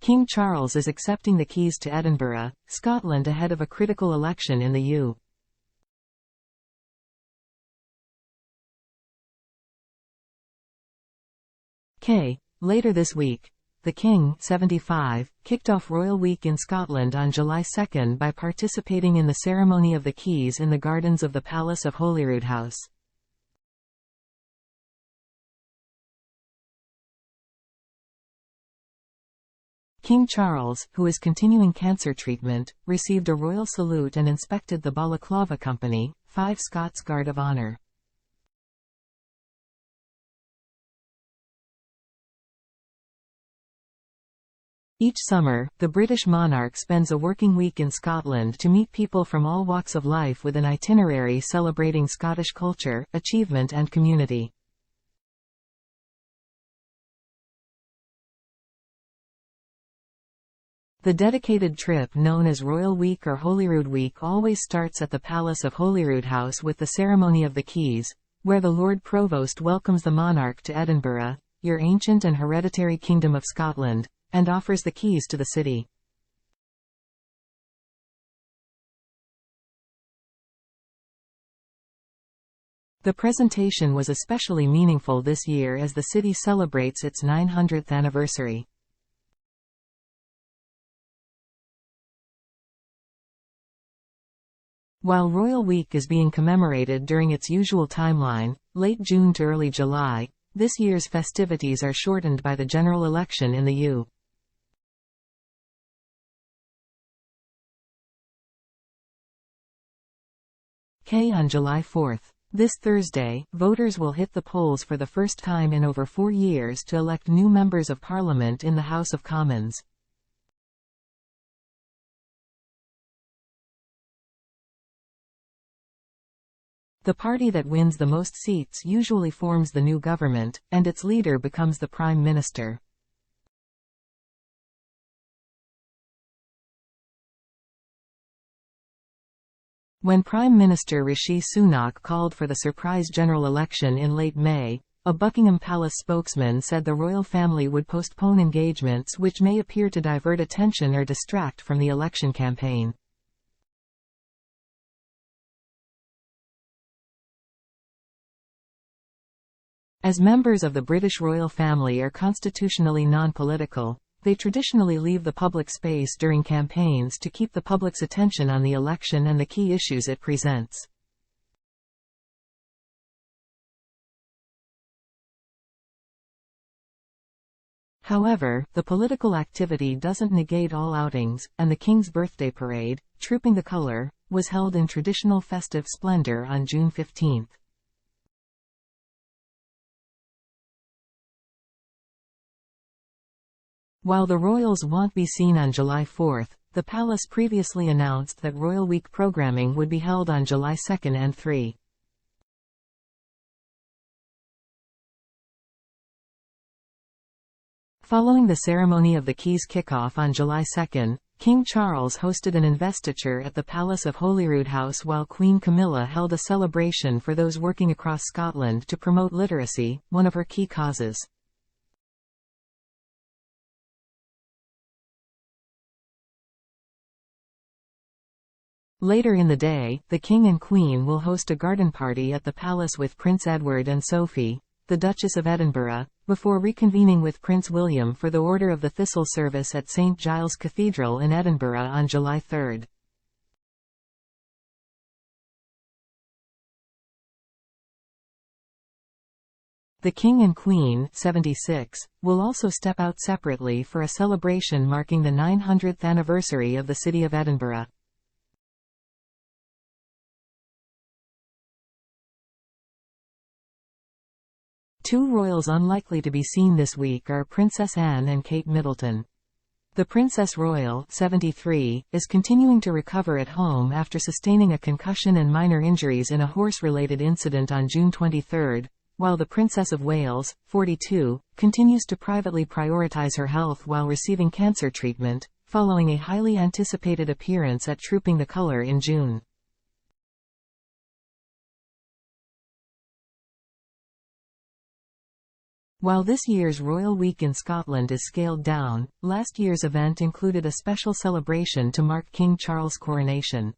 King Charles is accepting the keys to Edinburgh, Scotland ahead of a critical election in the UK. Later this week, the King, 75, kicked off Royal Week in Scotland on July 2 by participating in the ceremony of the keys in the gardens of the Palace of Holyrood House. King Charles, who is continuing cancer treatment, received a royal salute and inspected the Balaclava Company, 5 Scots Guard of Honour. Each summer, the British monarch spends a working week in Scotland to meet people from all walks of life with an itinerary celebrating Scottish culture, achievement and community. The dedicated trip known as Royal Week or Holyrood Week always starts at the Palace of Holyrood House with the ceremony of the keys, where the Lord Provost welcomes the monarch to Edinburgh, your ancient and hereditary kingdom of Scotland, and offers the keys to the city. The presentation was especially meaningful this year as the city celebrates its 900th anniversary. While Royal Week is being commemorated during its usual timeline, late June to early July, this year's festivities are shortened by the general election in the UK on July 4. This Thursday, voters will hit the polls for the first time in over 4 years to elect new members of Parliament in the House of Commons. The party that wins the most seats usually forms the new government, and its leader becomes the Prime Minister. When Prime Minister Rishi Sunak called for the surprise general election in late May, a Buckingham Palace spokesman said the royal family would postpone engagements which may appear to divert attention or distract from the election campaign. As members of the British royal family are constitutionally non-political, they traditionally leave the public space during campaigns to keep the public's attention on the election and the key issues it presents. However, the political activity doesn't negate all outings, and the King's birthday parade, Trooping the Colour, was held in traditional festive splendour on June 15. While the royals won't be seen on July 4, the palace previously announced that Royal Week programming would be held on July 2 and 3. Following the ceremony of the keys kickoff on July 2, King Charles hosted an investiture at the Palace of Holyrood House while Queen Camilla held a celebration for those working across Scotland to promote literacy, one of her key causes. Later in the day, the King and Queen will host a garden party at the palace with Prince Edward and Sophie, the Duchess of Edinburgh, before reconvening with Prince William for the Order of the Thistle service at St Giles Cathedral in Edinburgh on July 3. The King and Queen, 76, will also step out separately for a celebration marking the 900th anniversary of the city of Edinburgh. Two royals unlikely to be seen this week are Princess Anne and Kate Middleton. The Princess Royal, 73, is continuing to recover at home after sustaining a concussion and minor injuries in a horse-related incident on June 23, while the Princess of Wales, 42, continues to privately prioritize her health while receiving cancer treatment, following a highly anticipated appearance at Trooping the Colour in June. While this year's Royal Week in Scotland is scaled down, last year's event included a special celebration to mark King Charles' coronation.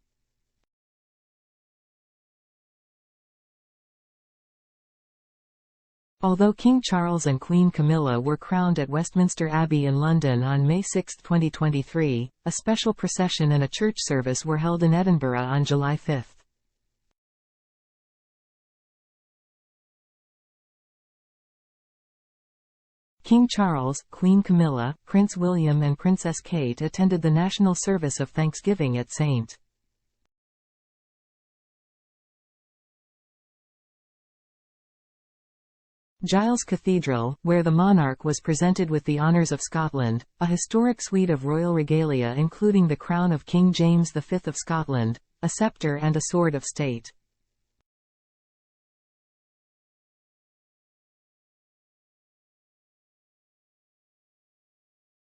Although King Charles and Queen Camilla were crowned at Westminster Abbey in London on May 6, 2023, a special procession and a church service were held in Edinburgh on July 5. King Charles, Queen Camilla, Prince William and Princess Kate attended the national service of Thanksgiving at St. Giles Cathedral, where the monarch was presented with the Honours of Scotland, a historic suite of royal regalia including the crown of King James V of Scotland, a sceptre and a sword of state.